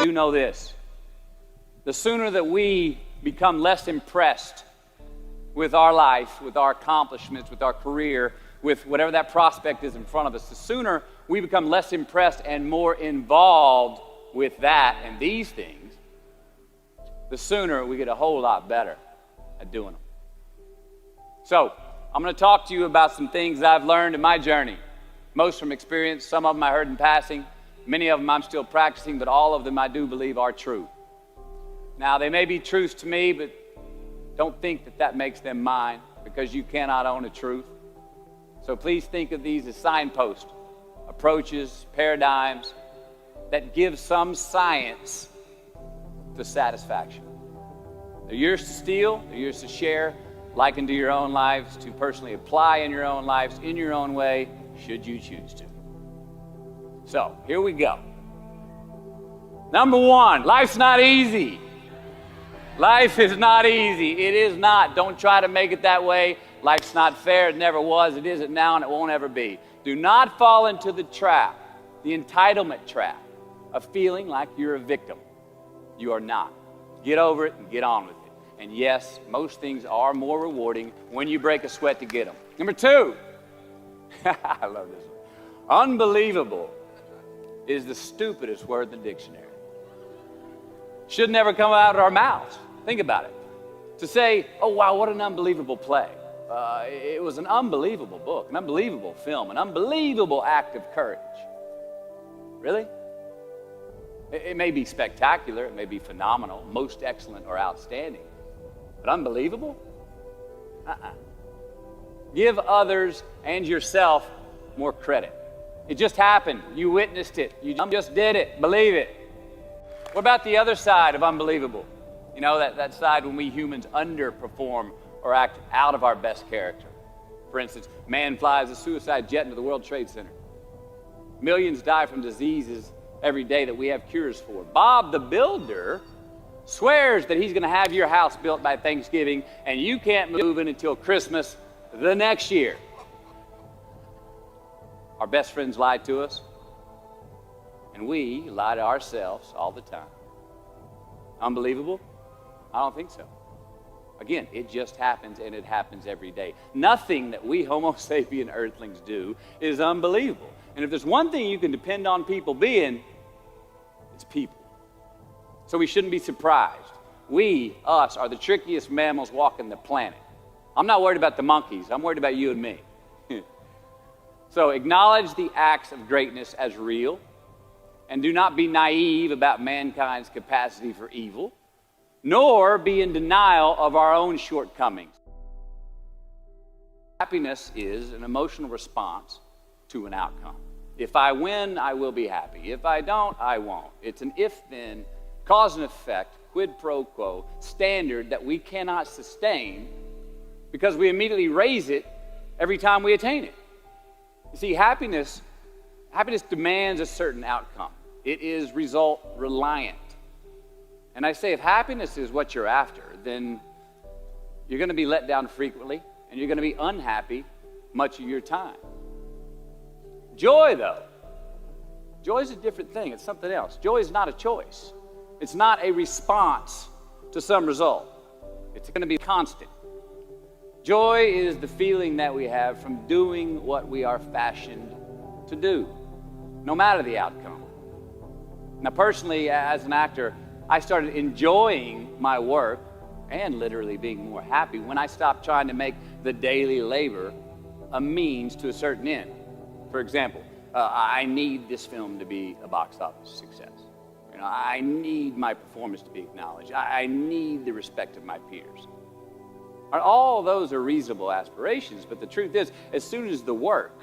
do know this. The sooner that we become less impressed with our life, with our accomplishments, with our career, with whatever that prospect is in front of us, the sooner we become less impressed and more involved with that and these things, the sooner we get a whole lot better at doing them. So, I'm going to talk to you about some things I've learned in my journey. Most from experience, some of them I heard in passing, many of them I'm still practicing, but all of them I do believe are true. Now, they may be truths to me, but don't think that that makes them mine, because you cannot own a truth. So please think of these as signposts, approaches, paradigms that give some science to satisfaction. They're yours to steal, they're yours to share, liken to your own lives, to personally apply in your own lives, in your own way, should you choose to. So, here we go. Number one, life's not easy. Life is not easy. It is not. Don't try to make it that way. Life's not fair. It never was. It isn't now, and it won't ever be. Do not fall into the trap, the entitlement trap, of feeling like you're a victim. You are not. Get over it and get on with it. And yes, most things are more rewarding when you break a sweat to get them. Number two, I love this one. Unbelievable is the stupidest word in the dictionary. Should never come out of our mouths. Think about it. To say, oh wow, what an unbelievable play. It was an unbelievable book, an unbelievable film, an unbelievable act of courage. Really? It may be spectacular, it may be phenomenal, most excellent or outstanding, but unbelievable? Give others and yourself more credit. It just happened. You witnessed it. You just did it. Believe it. What about the other side of unbelievable? You know, that side when we humans underperform or act out of our best character. For instance, man flies a suicide jet into the World Trade Center. Millions die from diseases every day that we have cures for. Bob the Builder swears that he's going to have your house built by Thanksgiving, and you can't move in until Christmas the next year. Our best friends lie to us, and we lie to ourselves all the time. Unbelievable? I don't think so. Again, it just happens, and it happens every day. Nothing that we Homo sapien earthlings do is unbelievable. And if there's one thing you can depend on people being, it's people. So we shouldn't be surprised. We, us, are the trickiest mammals walking the planet. I'm not worried about the monkeys. I'm worried about you and me. So acknowledge the acts of greatness as real, and do not be naive about mankind's capacity for evil, nor be in denial of our own shortcomings. Happiness is an emotional response to an outcome. If I win, I will be happy. If I don't, I won't. It's an if-then, cause and effect, quid pro quo standard that we cannot sustain because we immediately raise it every time we attain it. You see, happiness demands a certain outcome. It is result reliant. And I say, if happiness is what you're after, then you're going to be let down frequently, and you're going to be unhappy much of your time. Joy, though, joy is a different thing. It's something else. Joy is not a choice. It's not a response to some result. It's going to be constant. Joy is the feeling that we have from doing what we are fashioned to do, no matter the outcome. Now, personally, as an actor, I started enjoying my work and literally being more happy when I stopped trying to make the daily labor a means to a certain end. For example, I need this film to be a box office success. You know, I need my performance to be acknowledged. I need the respect of my peers. All those are reasonable aspirations, but the truth is, as soon as the work,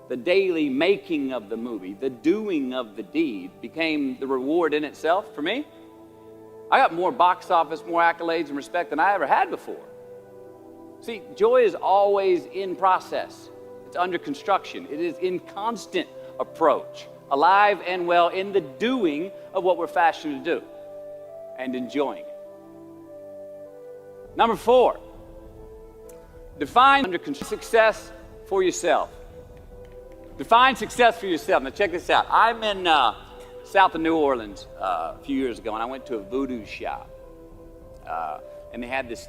the daily making of the movie, the doing of the deed became the reward in itself for me, I got more box office, more accolades and respect than I ever had before. See, joy is always in process. It's under construction. It is in constant approach, alive and well in the doing of what we're fashioned to do and enjoying it. Number 4, define success for yourself. Define success for yourself. Now check this out. I'm in south of New Orleans a few years ago, and I went to a voodoo shop. And they had this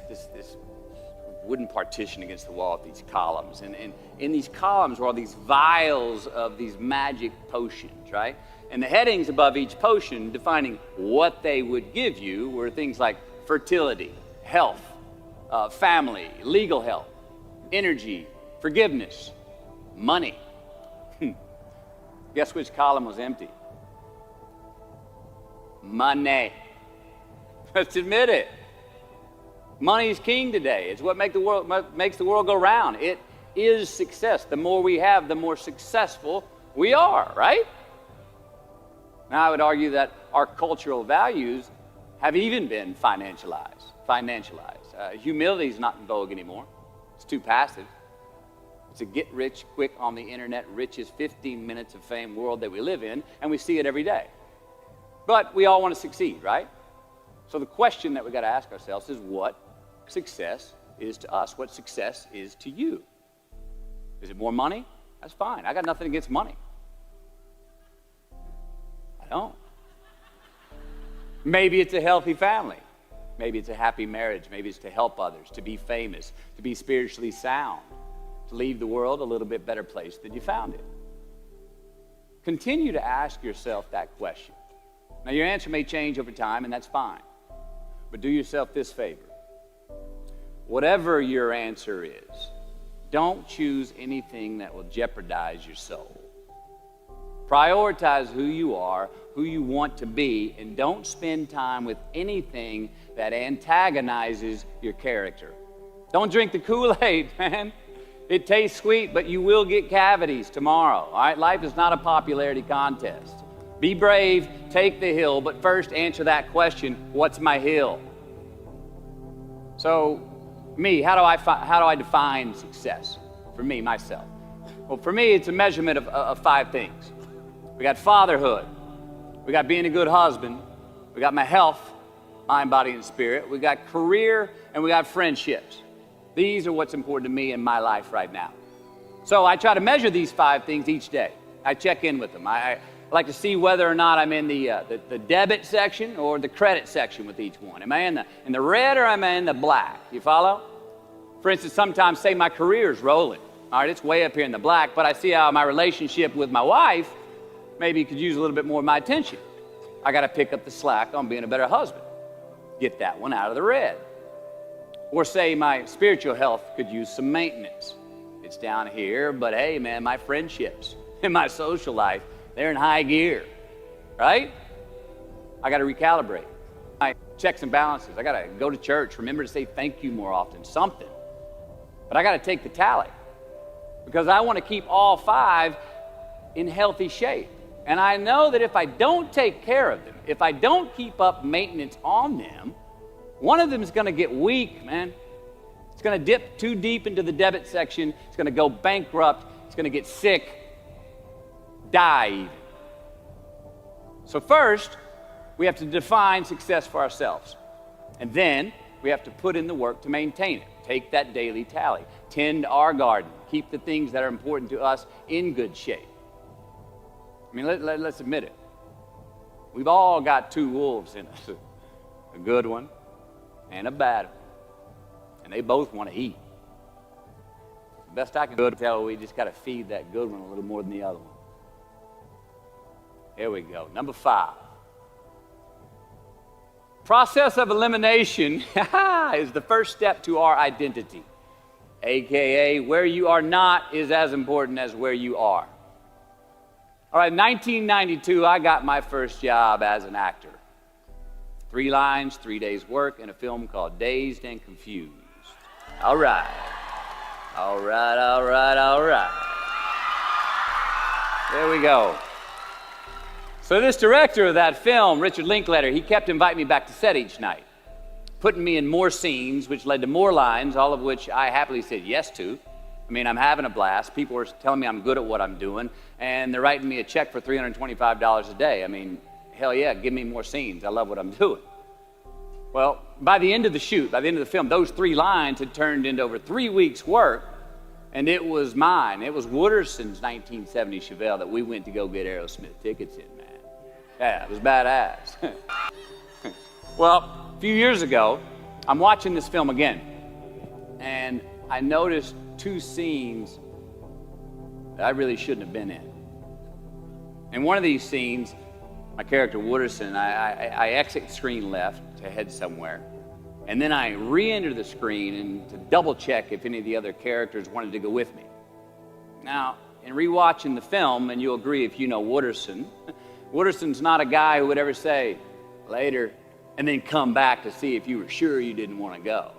wooden partition against the wall with these columns. And in these columns were all these vials of these magic potions, right? And the headings above each potion defining what they would give you were things like fertility, health, family, legal help, energy, forgiveness, money. Guess which column was empty? Money. Let's admit it. Money is king today. It's what makes the world go round. It is success. The more we have, the more successful we are, right? Now, I would argue that our cultural values have even been financialized. Humility is not in vogue anymore. It's too passive. It's a get rich quick on the internet, rich is 15 minutes of fame world that we live in, and we see it every day. But we all want to succeed, right? So the question that we got to ask ourselves is what success is to us, what success is to you. Is it more money? That's fine. I got nothing against money. I don't. Maybe it's a healthy family. Maybe it's a happy marriage. Maybe it's to help others, to be famous, to be spiritually sound, to leave the world a little bit better place than you found it. Continue to ask yourself that question. Now, your answer may change over time, and that's fine. But do yourself this favor. Whatever your answer is, don't choose anything that will jeopardize your soul. Prioritize who you are, who you want to be, and don't spend time with anything that antagonizes your character. Don't drink the Kool-Aid, man. It tastes sweet, but you will get cavities tomorrow, all right? Life is not a popularity contest. Be brave, take the hill, but first answer that question, what's my hill? So, me, how do I define success? For me, myself. Well, for me, it's a measurement of 5 things. We got fatherhood. We got being a good husband. We got my health, mind, body, and spirit. We got career, and we got friendships. These are what's important to me in my life right now. So I try to measure these 5 things each day. I check in with them. I like to see whether or not I'm in the debit section or the credit section with each one. Am I in the red or am I in the black? You follow? For instance, sometimes say my career's rolling. All right, it's way up here in the black, but I see how my relationship with my wife maybe could use a little bit more of my attention. I got to pick up the slack on being a better husband. Get that one out of the red. Or say my spiritual health could use some maintenance. It's down here, but hey, man, my friendships and my social life, they're in high gear, right? I got to recalibrate. My checks and balances. I got to go to church, remember to say thank you more often, something. But I got to take the tally because I want to keep all 5 in healthy shape. And I know that if I don't take care of them, if I don't keep up maintenance on them, one of them is going to get weak, man. It's going to dip too deep into the debit section. It's going to go bankrupt. It's going to get sick, die even. So first, we have to define success for ourselves. And then we have to put in the work to maintain it. Take that daily tally. Tend our garden. Keep the things that are important to us in good shape. I mean, let's admit it. We've all got 2 wolves in us. A good one and a bad one. And they both want to eat. The best I can do is tell we just got to feed that good one a little more than the other one. Here we go. Number 5. Process of elimination is the first step to our identity. AKA, where you are not is as important as where you are. All right, 1992, I got my first job as an actor. 3 lines, 3 days work in a film called Dazed and Confused. All right. All right, all right, all right. There we go. So this director of that film, Richard Linklater, he kept inviting me back to set each night, putting me in more scenes, which led to more lines, all of which I happily said yes to. I mean, I'm having a blast. People are telling me I'm good at what I'm doing, and they're writing me a check for $325 a day. I mean, hell yeah, give me more scenes. I love what I'm doing. Well, by the end of the shoot, by the end of the film, those 3 lines had turned into over 3 weeks' work, and it was mine. It was Wooderson's 1970 Chevelle that we went to go get Aerosmith tickets in, man. Yeah, it was badass. Well, a few years ago, I'm watching this film again, and I noticed two scenes that I really shouldn't have been in. In one of these scenes, my character Wooderson, I exit screen left to head somewhere, and then I re-enter the screen and to double check if any of the other characters wanted to go with me. Now, in rewatching the film, and you'll agree if you know Wooderson, Wooderson's not a guy who would ever say, later, and then come back to see if you were sure you didn't want to go.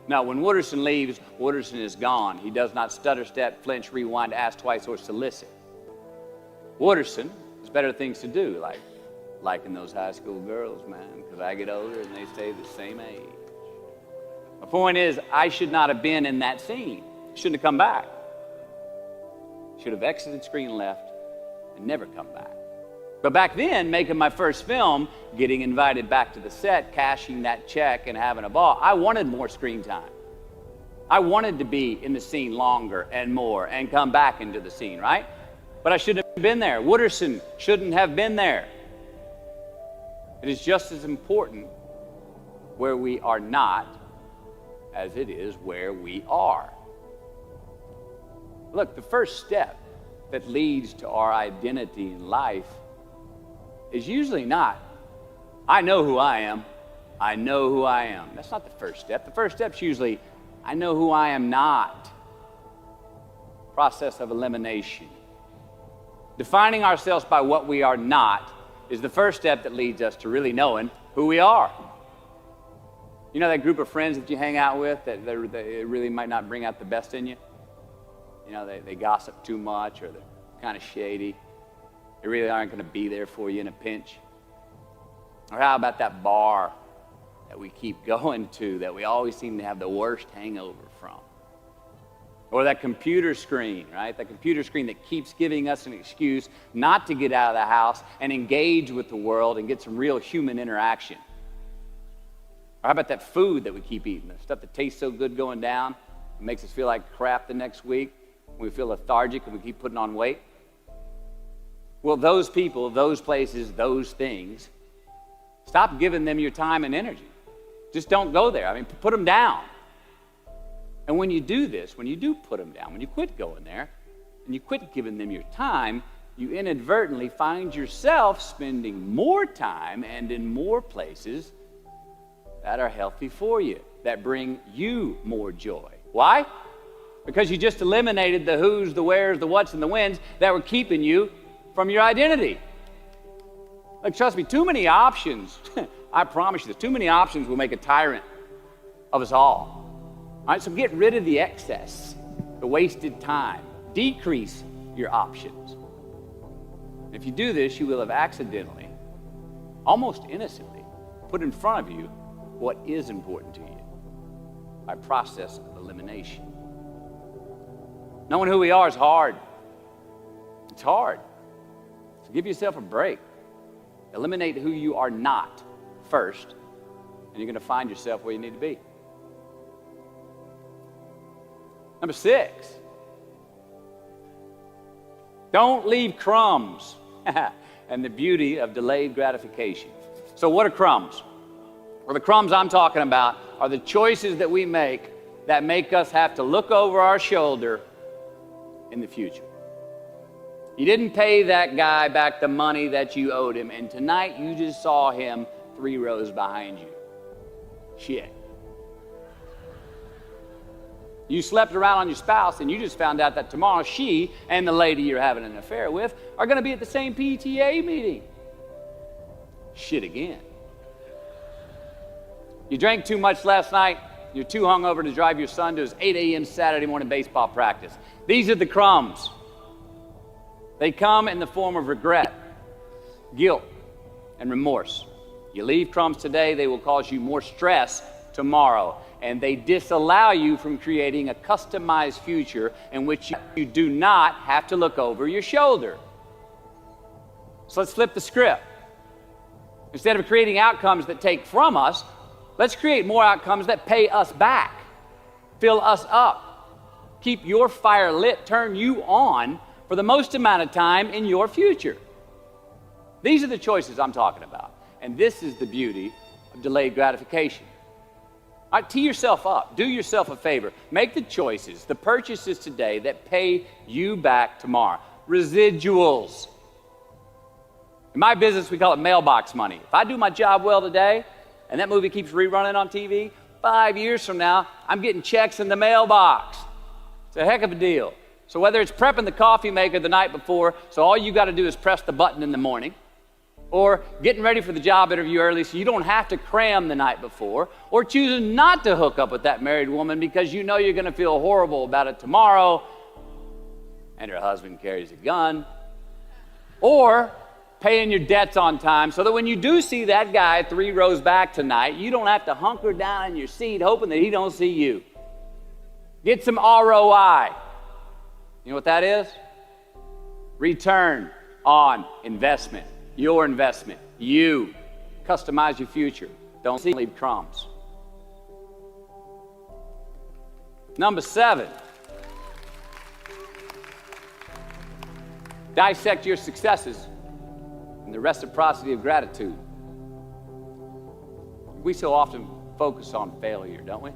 Now, when Wooderson leaves, Wooderson is gone. He does not stutter, step, flinch, rewind, ask twice, or solicit. Wooderson has better things to do, like liking those high school girls, man, because I get older and they stay the same age. My point is, I should not have been in that scene. Shouldn't have come back. Should have exited screen left and never come back. But back then, making my first film, getting invited back to the set, cashing that check and having a ball, I wanted more screen time. I wanted to be in the scene longer and more and come back into the scene, right? But I shouldn't have been there. Wooderson shouldn't have been there. It is just as important where we are not as it is where we are. Look, the first step that leads to our identity in life is usually not, I know who I am. I know who I am. That's not the first step. The first step's usually, I know who I am not. Process of elimination. Defining ourselves by what we are not is the first step that leads us to really knowing who we are. You know that group of friends that you hang out with that they really might not bring out the best in you? You know, they gossip too much, or they're kind of shady. They really aren't going to be there for you in a pinch. Or how about that bar that we keep going to that we always seem to have the worst hangover from? Or that computer screen, right? That computer screen that keeps giving us an excuse not to get out of the house and engage with the world and get some real human interaction. Or how about that food that we keep eating, the stuff that tastes so good going down, it makes us feel like crap the next week, we feel lethargic and we keep putting on weight? Well, those people, those places, those things, stop giving them your time and energy. Just don't go there. I mean, put them down. And when you do this, when you do put them down, when you quit going there, and you quit giving them your time, you inadvertently find yourself spending more time and in more places that are healthy for you, that bring you more joy. Why? Because you just eliminated the who's, the where's, the what's, and the when's that were keeping you from your identity. Like, trust me, too many options, I promise you this, too many options will make a tyrant of us all. All right, so get rid of the excess, the wasted time. Decrease your options. If you do this, you will have accidentally, almost innocently, put in front of you what is important to you by process of elimination. Knowing who we are is hard. It's hard. So give yourself a break. Eliminate who you are not first, and you're going to find yourself where you need to be. Number 6, don't leave crumbs. And the beauty of delayed gratification. So what are crumbs? Well, the crumbs I'm talking about are the choices that we make that make us have to look over our shoulder in the future. You didn't pay that guy back the money that you owed him, and tonight you just saw him 3 rows behind you. Shit. You slept around on your spouse, and you just found out that tomorrow she and the lady you're having an affair with are going to be at the same PTA meeting. Shit again. You drank too much last night. You're too hungover to drive your son to his 8 a.m. Saturday morning baseball practice. These are the crumbs. They come in the form of regret, guilt, and remorse. You leave crumbs today, they will cause you more stress tomorrow. And they disallow you from creating a customized future in which you do not have to look over your shoulder. So let's flip the script. Instead of creating outcomes that take from us, let's create more outcomes that pay us back, fill us up, keep your fire lit, turn you on for the most amount of time in your future. These are the choices I'm talking about. And this is the beauty of delayed gratification. All right, tee yourself up. Do yourself a favor. Make the choices, the purchases today that pay you back tomorrow. Residuals. In my business, we call it mailbox money. If I do my job well today, and that movie keeps rerunning on TV, 5 years from now, I'm getting checks in the mailbox. It's a heck of a deal. So whether it's prepping the coffee maker the night before, so all you got to do is press the button in the morning, or getting ready for the job interview early so you don't have to cram the night before, or choosing not to hook up with that married woman because you know you're going to feel horrible about it tomorrow, and her husband carries a gun, or paying your debts on time so that when you do see that guy 3 rows back tonight, you don't have to hunker down in your seat hoping that he don't see you. Get some ROI. You know what that is? Return on investment. Your investment. You. Customize your future. Don't leave crumbs. Number 7. Dissect your successes in the reciprocity of gratitude. We so often focus on failure, don't we?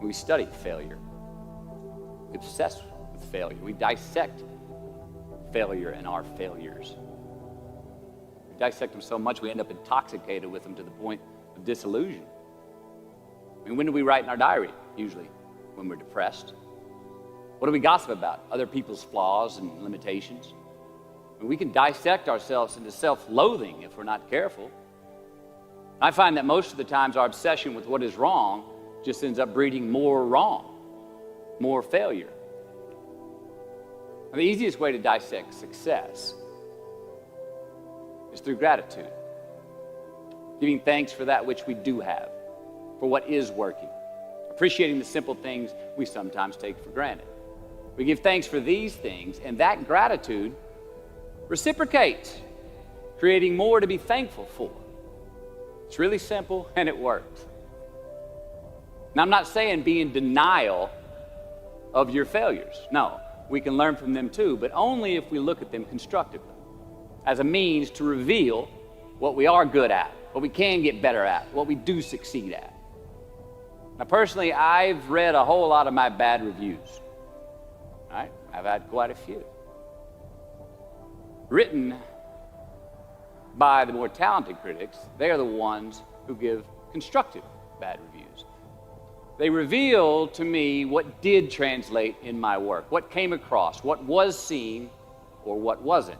We study failure. We obsess with failure. We dissect failure and our failures. We dissect them so much we end up intoxicated with them to the point of disillusion. I mean, when do we write in our diary? Usually when we're depressed. What do we gossip about? Other people's flaws and limitations. I mean, we can dissect ourselves into self-loathing if we're not careful. I find that most of the times our obsession with what is wrong just ends up breeding more wrong, more failure. And the easiest way to dissect success is through gratitude. Giving thanks for that which we do have, for what is working. Appreciating the simple things we sometimes take for granted. We give thanks for these things, and that gratitude reciprocates, creating more to be thankful for. It's really simple, and it works. Now, I'm not saying be in denial of your failures. No, we can learn from them too, but only if we look at them constructively, as a means to reveal what we are good at, what we can get better at, what we do succeed at. Now, personally, I've read a whole lot of my bad reviews. All right? I've had quite a few. Written by the more talented critics, they are the ones who give constructive bad reviews. They reveal to me what did translate in my work, what came across, what was seen, or what wasn't.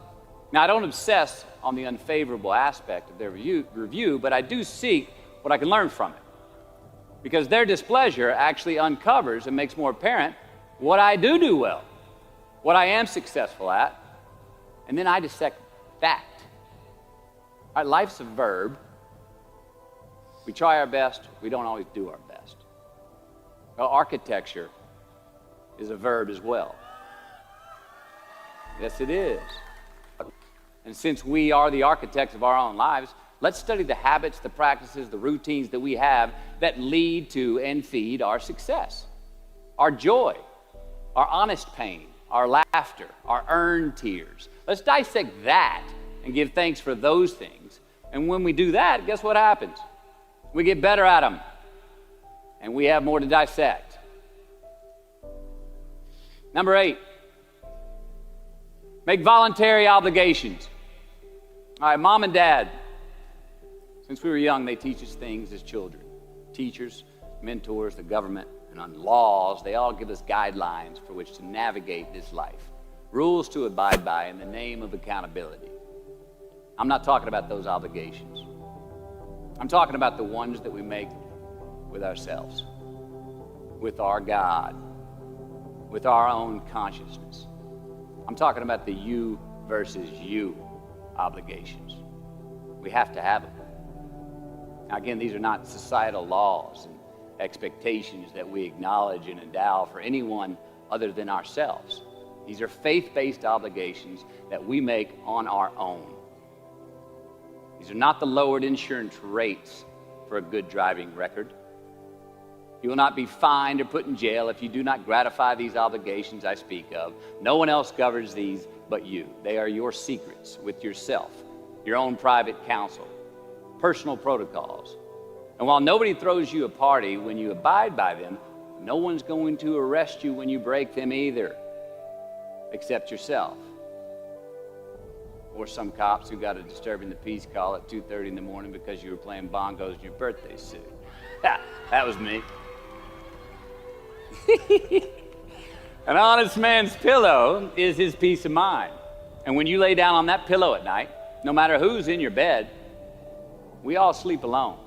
Now, I don't obsess on the unfavorable aspect of their review, but I do seek what I can learn from it. Because their displeasure actually uncovers and makes more apparent what I do well, what I am successful at, and then I dissect that. All right, life's a verb. We try our best, we don't always do our best. Well, architecture is a verb as well. Yes, it is. And since we are the architects of our own lives, let's study the habits, the practices, the routines that we have that lead to and feed our success, our joy, our honest pain, our laughter, our earned tears. Let's dissect that and give thanks for those things. And when we do that, guess what happens? We get better at them, and we have more to dissect. Number 8, make voluntary obligations. All right, mom and dad, since we were young, they teach us things as children. Teachers, mentors, the government, and on laws, they all give us guidelines for which to navigate this life. Rules to abide by in the name of accountability. I'm not talking about those obligations. I'm talking about the ones that we make with ourselves, with our God, with our own consciousness. I'm talking about the you versus you obligations. We have to have them. Now, again, these are not societal laws and expectations that we acknowledge and endow for anyone other than ourselves. These are faith-based obligations that we make on our own. These are not the lowered insurance rates for a good driving record. You will not be fined or put in jail if you do not gratify these obligations I speak of. No one else governs these but you. They are your secrets with yourself, your own private counsel, personal protocols. And while nobody throws you a party when you abide by them, no one's going to arrest you when you break them either, except yourself. Or some cops who got a disturbing the peace call at 2:30 in the morning because you were playing bongos in your birthday suit. That was me. An honest man's pillow is his peace of mind. And when you lay down on that pillow at night, no matter who's in your bed, we all sleep alone.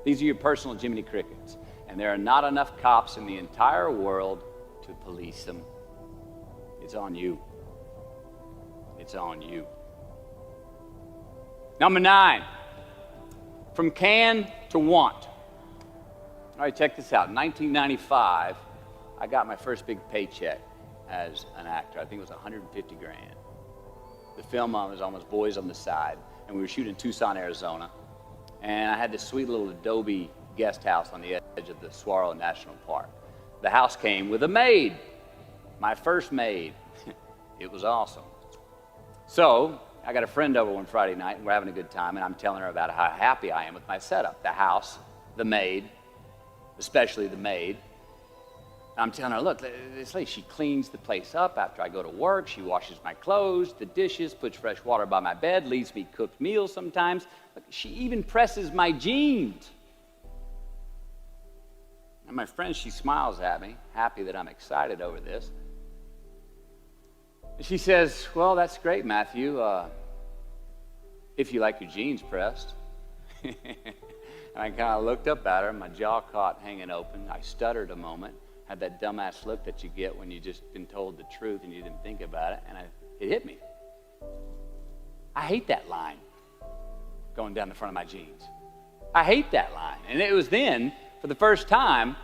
These are your personal Jiminy Crickets. And there are not enough cops in the entire world to police them. It's on you. It's on you. Number 9, from can to want. All right, check this out. In 1995, I got my first big paycheck as an actor. I think it was $150 grand. The film was almost Boys on the Side, and we were shooting in Tucson, Arizona. And I had this sweet little adobe guest house on the edge of the Saguaro National Park. The house came with a maid, my first maid. It was awesome. So I got a friend over one Friday night, and we're having a good time, and I'm telling her about how happy I am with my setup. The house, the maid, especially the maid. And I'm telling her, look, this lady, she cleans the place up after I go to work. She washes my clothes, the dishes, puts fresh water by my bed, leaves me cooked meals sometimes. Look, she even presses my jeans. And my friend, she smiles at me, happy that I'm excited over this. And she says, well, that's great, Matthew, if you like your jeans pressed. And I kind of looked up at her, my jaw caught hanging open. I stuttered a moment, had that dumbass look that you get when you've just been told the truth and you didn't think about it, and it hit me. I hate that line going down the front of my jeans. I hate that line. And it was then, for the first time,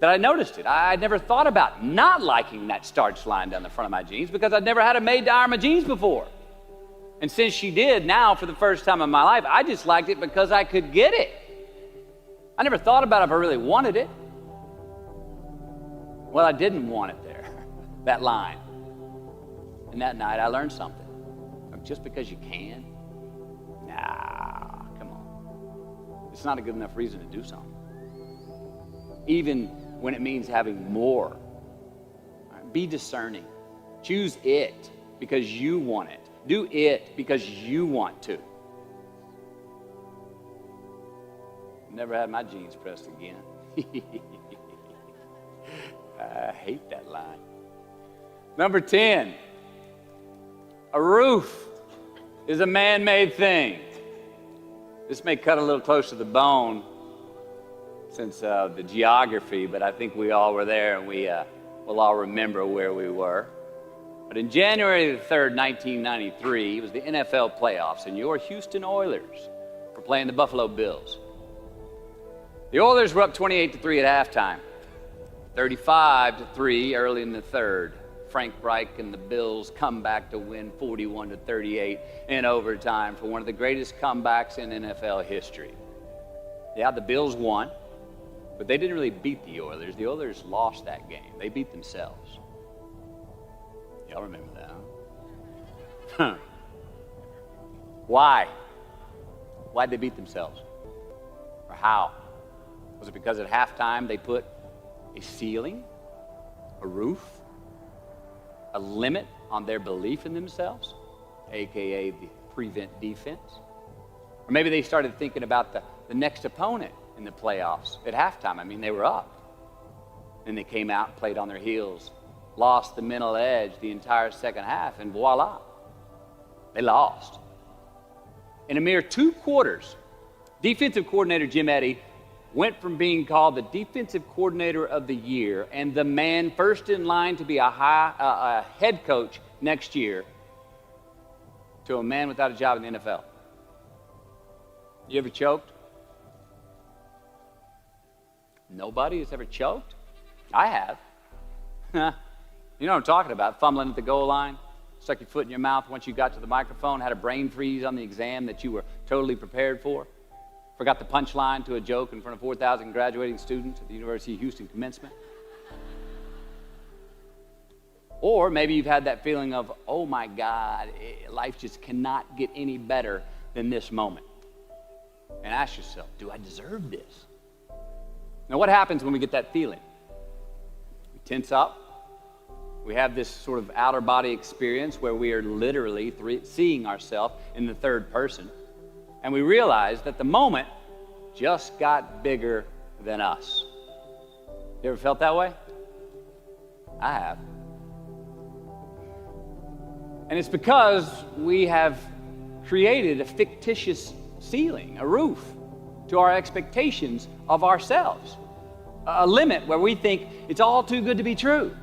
that I noticed it. I'd never thought about not liking that starch line down the front of my jeans because I'd never had a maid to iron my jeans before. And since she did, now for the first time in my life, I just liked it because I could get it. I never thought about if I really wanted it. Well, I didn't want it there, that line. And that night I learned something. Just because you can, nah, come on. It's not a good enough reason to do something. Even when it means having more. Be discerning. Choose it because you want it. Do it because you want to. Never had my jeans pressed again. I hate that line. Number 10, a roof is a man-made thing. This may cut a little close to the bone since the geography, but I think we all were there and we'll all remember where we were. But in January the 3rd, 1993, it was the NFL playoffs, and your Houston Oilers were playing the Buffalo Bills. The Oilers were up 28-3 at halftime, 35-3 early in the third. Frank Reich and the Bills come back to win 41-38 in overtime for one of the greatest comebacks in NFL history. Yeah, the Bills won, but they didn't really beat the Oilers. The Oilers lost that game. They beat themselves. Y'all remember that, huh? Why? Why'd they beat themselves? Or how? Was it because at halftime they put a ceiling, a roof, a limit on their belief in themselves, aka the prevent defense? Or maybe they started thinking about the next opponent in the playoffs at halftime. I mean, they were up. Then they came out and played on their heels, lost the mental edge the entire second half, and voila, they lost. In a mere 2 quarters, defensive coordinator Jim Eddy went from being called the defensive coordinator of the year and the man first in line to be a head coach next year to a man without a job in the NFL. You ever choked? Nobody has ever choked? I have. You know what I'm talking about, fumbling at the goal line, stuck your foot in your mouth once you got to the microphone, had a brain freeze on the exam that you were totally prepared for. Forgot the punchline to a joke in front of 4,000 graduating students at the University of Houston commencement. Or maybe you've had that feeling of, oh my God, life just cannot get any better than this moment. And ask yourself, do I deserve this? Now, what happens when we get that feeling? We tense up. We have this sort of outer body experience where we are literally seeing ourselves in the third person. And we realize that the moment just got bigger than us. You ever felt that way? I have. And it's because we have created a fictitious ceiling, a roof to our expectations of ourselves, a limit where we think it's all too good to be true.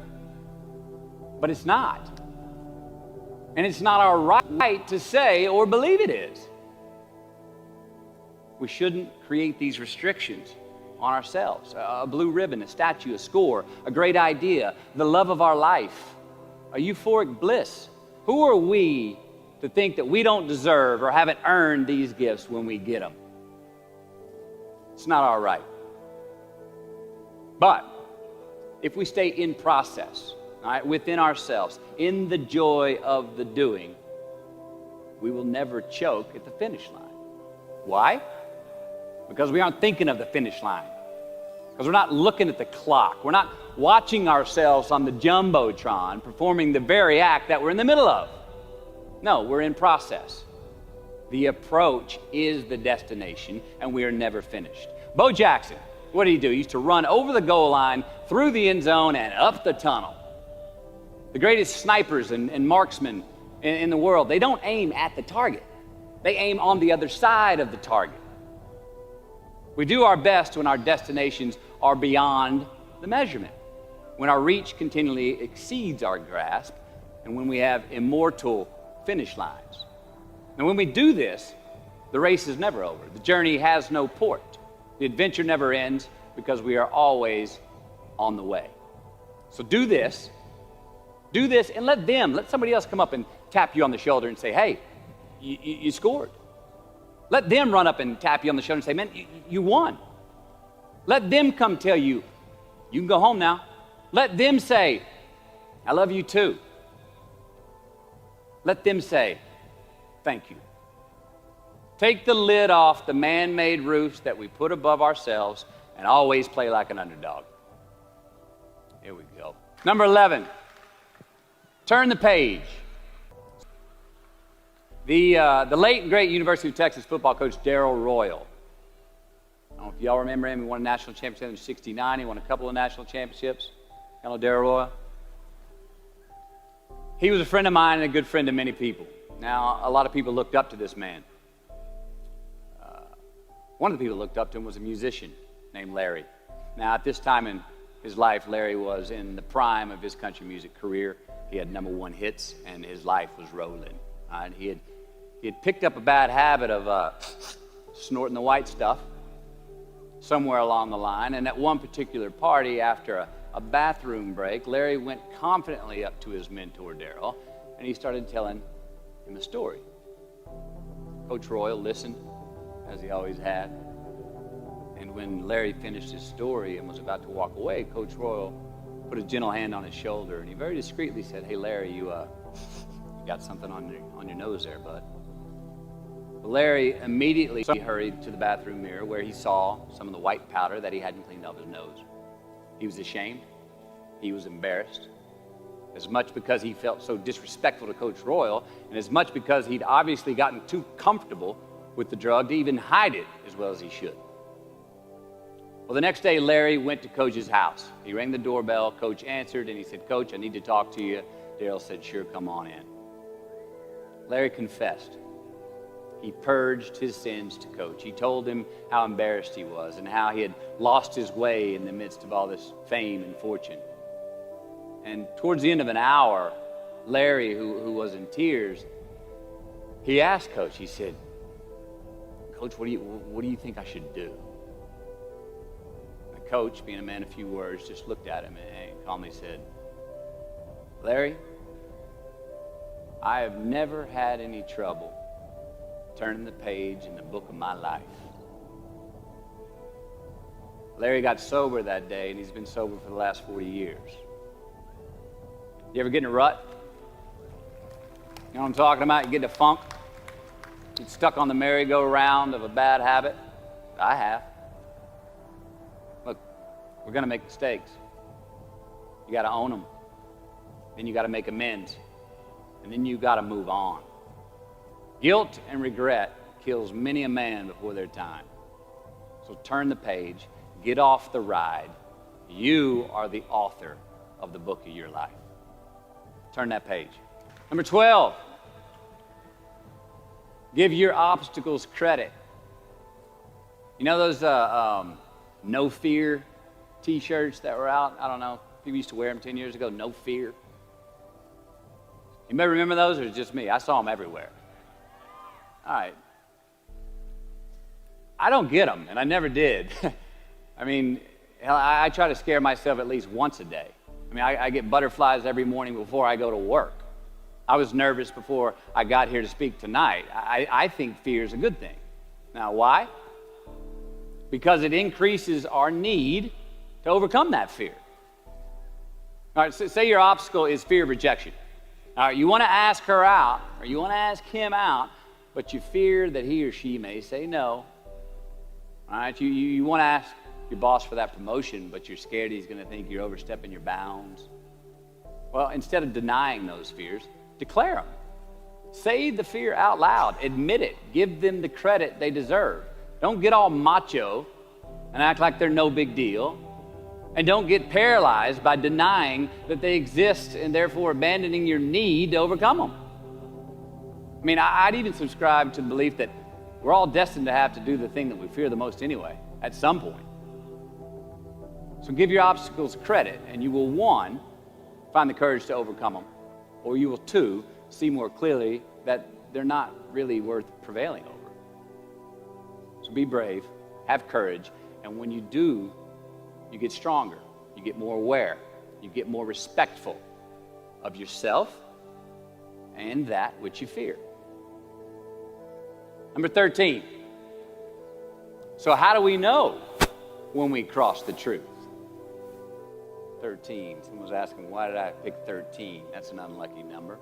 But it's not. And it's not our right to say or believe it is. We shouldn't create these restrictions on ourselves. A blue ribbon, a statue, a score, a great idea, the love of our life, a euphoric bliss. Who are we to think that we don't deserve or haven't earned these gifts when we get them? It's not our right. But if we stay in process, all right, within ourselves, in the joy of the doing, we will never choke at the finish line. Why? Because we aren't thinking of the finish line. Because we're not looking at the clock. We're not watching ourselves on the Jumbotron performing the very act that we're in the middle of. No, we're in process. The approach is the destination, and we are never finished. Bo Jackson, what did he do? He used to run over the goal line, through the end zone, and up the tunnel. The greatest snipers and marksmen in the world, they don't aim at the target. They aim on the other side of the target. We do our best when our destinations are beyond the measurement, when our reach continually exceeds our grasp, and when we have immortal finish lines. And when we do this, the race is never over. The journey has no port. The adventure never ends because we are always on the way. So do this, and let somebody else come up and tap you on the shoulder and say, hey, you scored. Let them run up and tap you on the shoulder and say, man, you won. Let them come tell you, you can go home now. Let them say, I love you too. Let them say, thank you. Take the lid off the man-made roofs that we put above ourselves and always play like an underdog. Here we go. Number 11, turn the page. The late and great University of Texas football coach Darrell Royal. I don't know if y'all remember him. He won a national championship in '69. He won a couple of national championships. You know Darrell Royal? He was a friend of mine and a good friend of many people. Now, a lot of people looked up to this man. One of the people who looked up to him was a musician named Larry. Now, at this time in his life, Larry was in the prime of his country music career. He had #1 hits, and his life was rolling. He had picked up a bad habit of snorting the white stuff somewhere along the line, and at one particular party, after a bathroom break, Larry went confidently up to his mentor, Darrell, and he started telling him a story. Coach Royal listened, as he always had, and when Larry finished his story and was about to walk away, Coach Royal put a gentle hand on his shoulder, and he very discreetly said, hey, Larry, you got something on your nose there, bud. Larry immediately hurried to the bathroom mirror where he saw some of the white powder that he hadn't cleaned off his nose. He was ashamed. He was embarrassed. As much because he felt so disrespectful to Coach Royal, and as much because he'd obviously gotten too comfortable with the drug to even hide it as well as he should. Well, the next day, Larry went to Coach's house. He rang the doorbell. Coach answered, and he said, Coach, I need to talk to you. Darrell said, sure, come on in. Larry confessed. He purged his sins to Coach. He told him how embarrassed he was and how he had lost his way in the midst of all this fame and fortune. And towards the end of an hour, Larry, who was in tears, he asked Coach, he said, Coach, what do you think I should do? The coach, being a man of few words, just looked at him and calmly said, Larry, I have never had any trouble turning the page in the book of my life. Larry got sober that day, and he's been sober for the last 40 years. You ever get in a rut? You know what I'm talking about? You get in a funk? Get stuck on the merry-go-round of a bad habit? I have. Look, we're going to make mistakes. You got to own them. Then you got to make amends. And then you got to move on. Guilt and regret kills many a man before their time. So turn the page. Get off the ride. You are the author of the book of your life. Turn that page. Number 12. Give your obstacles credit. You know those no fear t-shirts that were out? I don't know. People used to wear them 10 years ago. No fear. You may remember those, or it's just me? I saw them everywhere. All right. I don't get them, and I never did. I mean, I try to scare myself at least once a day. I mean, I get butterflies every morning before I go to work. I was nervous before I got here to speak tonight. I think fear is a good thing. Now, why? Because it increases our need to overcome that fear. All right, so say your obstacle is fear of rejection. All right, you want to ask her out, or you want to ask him out, but you fear that he or she may say no. All right, you want to ask your boss for that promotion, but you're scared he's going to think you're overstepping your bounds. Well, instead of denying those fears, declare them. Say the fear out loud. Admit it. Give them the credit they deserve. Don't get all macho and act like they're no big deal. And don't get paralyzed by denying that they exist and therefore abandoning your need to overcome them. I mean, I'd even subscribe to the belief that we're all destined to have to do the thing that we fear the most anyway, at some point. So give your obstacles credit, and you will, 1, find the courage to overcome them, or you will, 2, see more clearly that they're not really worth prevailing over. So be brave, have courage, and when you do, you get stronger, you get more aware, you get more respectful of yourself and that which you fear. Number 13. So how do we know when we cross the truth? 13. Someone was asking, why did I pick 13? That's an unlucky number.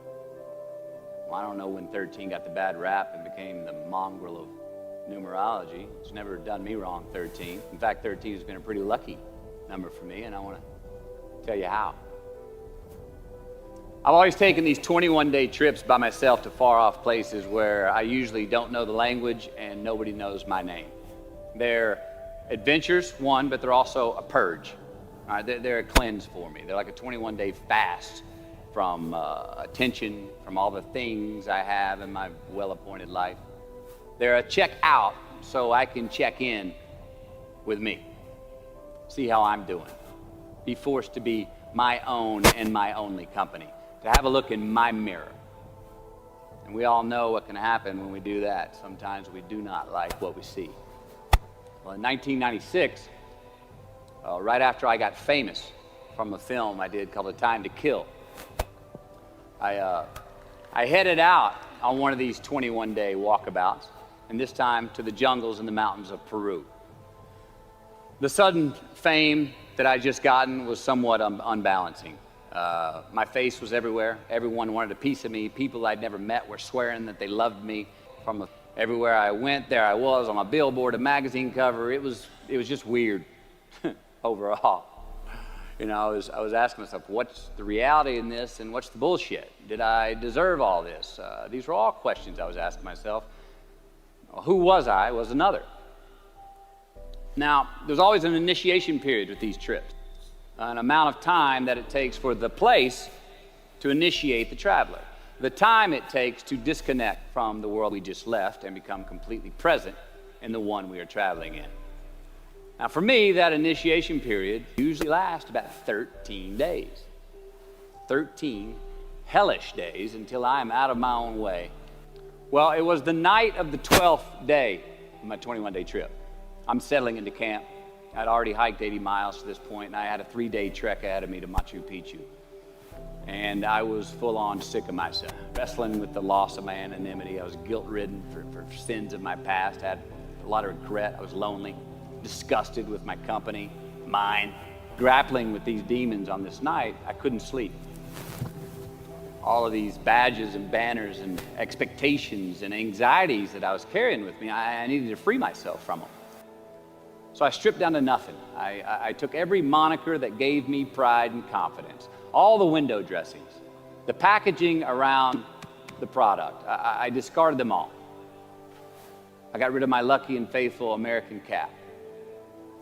Well, I don't know when 13 got the bad rap and became the mongrel of numerology. It's never done me wrong, 13. In fact, 13 has been a pretty lucky number for me, and I want to tell you how. I've always taken these 21-day trips by myself to far-off places where I usually don't know the language and nobody knows my name. They're adventures, one, but they're also a purge. All right, they're a cleanse for me. They're like a 21-day fast from attention, from all the things I have in my well-appointed life. They're a check out so I can check in with me, see how I'm doing, be forced to be my own and my only company, to have a look in my mirror. And we all know what can happen when we do that. Sometimes we do not like what we see. Well, in 1996, right after I got famous from a film I did called A Time to Kill, I headed out on one of these 21-day walkabouts, and this time to the jungles and the mountains of Peru. The sudden fame that I'd just gotten was somewhat unbalancing. My face was everywhere. Everyone wanted a piece of me. People I'd never met were swearing that they loved me. Everywhere I went, there I was on a billboard, a magazine cover. It was just weird overall. You know, I was asking myself, what's the reality in this and what's the bullshit? Did I deserve all this? These were all questions I was asking myself. Who was I was another. Now, there's always an initiation period with these trips, an amount of time that it takes for the place to initiate the traveler, the time it takes to disconnect from the world we just left and become completely present in the one we are traveling in. Now, for me, that initiation period usually lasts about 13 days. 13 hellish days until I am out of my own way. Well, it was the night of the 12th day of my 21-day trip. I'm settling into camp. I'd already hiked 80 miles to this point, and I had a 3-day trek ahead of me to Machu Picchu. And I was full-on sick of myself, wrestling with the loss of my anonymity. I was guilt-ridden for sins of my past. I had a lot of regret. I was lonely. disgusted with my company, mine, grappling with these demons on this night, I couldn't sleep. All of these badges and banners and expectations and anxieties that I was carrying with me, I needed to free myself from them. So I stripped down to nothing. I took every moniker that gave me pride and confidence, all the window dressings, the packaging around the product. I discarded them all. I got rid of my lucky and faithful American cap.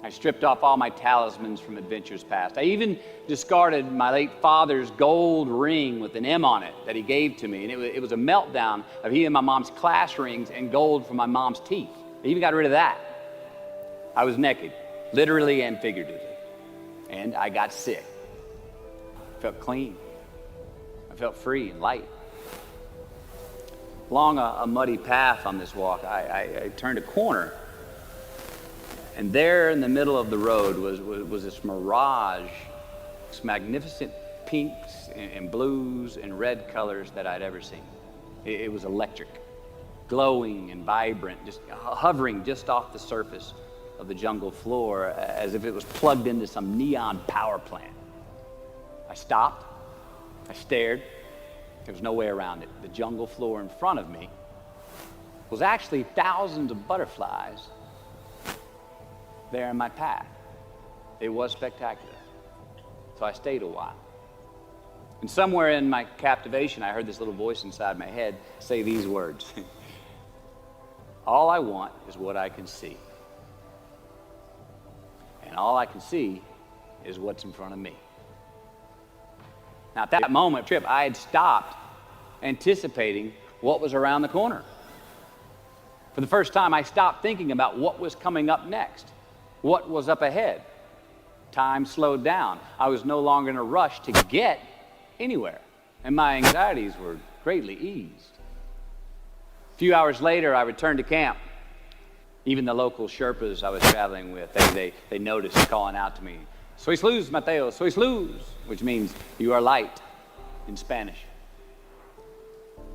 I stripped off all my talismans from adventures past. I even discarded my late father's gold ring with an M on it that he gave to me. And it was a meltdown of he and my mom's class rings and gold from my mom's teeth. I even got rid of that. I was naked, literally and figuratively. And I got sick. I felt clean. I felt free and light. Along a muddy path on this walk, I turned a corner. And there in the middle of the road was this mirage, this magnificent pinks and blues and red colors that I'd ever seen. It was electric, glowing and vibrant, just hovering just off the surface of the jungle floor as if it was plugged into some neon power plant. I stopped, I stared. There was no way around it. The jungle floor in front of me was actually thousands of butterflies there in my path. It was spectacular. So I stayed a while. And somewhere in my captivation, I heard this little voice inside my head say these words. All I want is what I can see. And all I can see is what's in front of me. Now, at that moment, trip, I had stopped anticipating what was around the corner. For the first time, I stopped thinking about what was coming up next, what was up ahead. Time slowed down. I was no longer in a rush to get anywhere, and my anxieties were greatly eased. A few hours later, I returned to camp. Even the local Sherpas I was traveling with, they noticed calling out to me, "Sois luz, Mateo, sois luz," which means you are light in Spanish.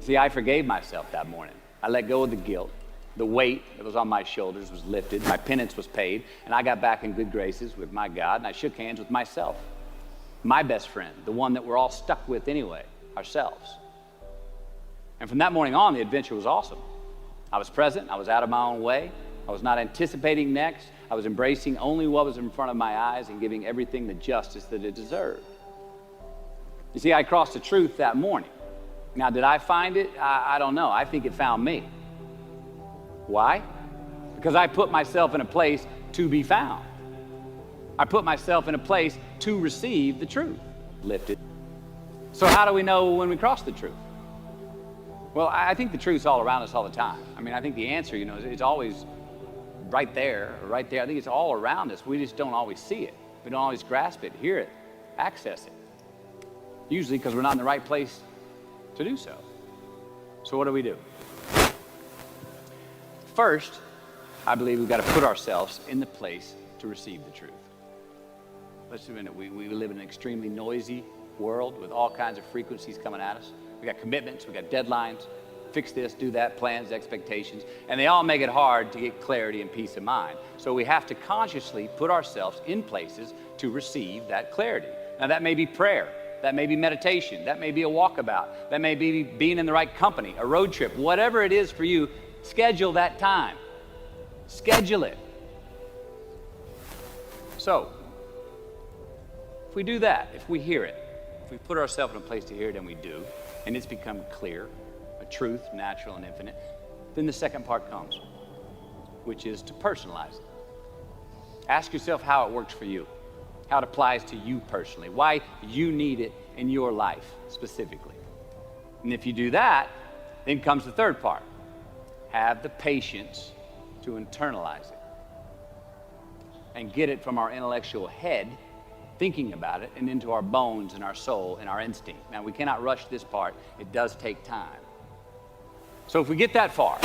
See, I forgave myself that morning. I let go of the guilt. The weight that was on my shoulders was lifted. My penance was paid, and I got back in good graces with my God, and I shook hands with myself, my best friend, the one that we're all stuck with anyway, ourselves. And from that morning on, the adventure was awesome. I was present. I was out of my own way. I was not anticipating next. I was embracing only what was in front of my eyes and giving everything the justice that it deserved. You see, I crossed the truth that morning. Now, did I find it? I don't know. I think it found me. Why? Because I put myself in a place to be found. I put myself in a place to receive the truth lifted. So how do we know when we cross the truth? Well, I think the truth's all around us all the time. I mean, I think the answer, it's always right there. I think it's all around us. We just don't always see it. We don't always grasp it, hear it, access it. Usually because we're not in the right place to do so. So what do? First, I believe we've got to put ourselves in the place to receive the truth. Let's admit it. We live in an extremely noisy world with all kinds of frequencies coming at us. We got commitments, we got deadlines, fix this, do that, plans, expectations, and they all make it hard to get clarity and peace of mind. So we have to consciously put ourselves in places to receive that clarity. Now that may be prayer, that may be meditation, that may be a walkabout, that may be being in the right company, a road trip, whatever it is for you, schedule that time. Schedule it. So, if we do that, if we hear it, if we put ourselves in a place to hear it, and we do, and it's become clear, a truth, natural and infinite, then the second part comes, which is to personalize it. Ask yourself how it works for you, how it applies to you personally, why you need it in your life specifically. And if you do that, then comes the third part. Have the patience to internalize it and get it from our intellectual head, thinking about it, and into our bones and our soul and our instinct. Now, we cannot rush this part. It does take time. So if we get that far,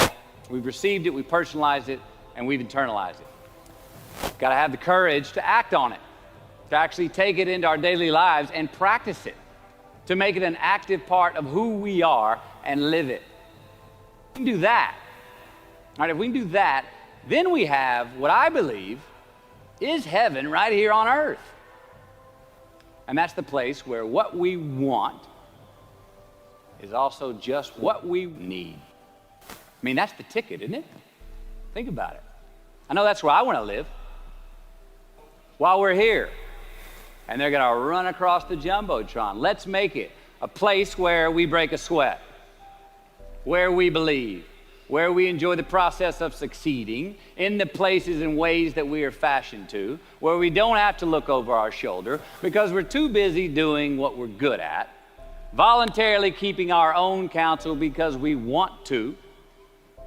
we've received it, we personalized it, and we've internalized it. Got to have the courage to act on it, to actually take it into our daily lives and practice it, to make it an active part of who we are and live it. We can do that. All right, if we can do that, then we have what I believe is heaven right here on earth. And that's the place where what we want is also just what we need. I mean, that's the ticket, isn't it? Think about it. I know that's where I want to live while we're here. And they're going to run across the Jumbotron. Let's make it a place where we break a sweat, where we believe, where we enjoy the process of succeeding in the places and ways that we are fashioned to, where we don't have to look over our shoulder because we're too busy doing what we're good at, voluntarily keeping our own counsel because we want to,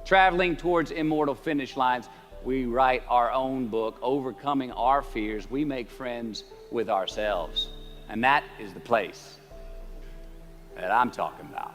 traveling towards immortal finish lines. We write our own book, overcoming our fears. We make friends with ourselves. And that is the place that I'm talking about.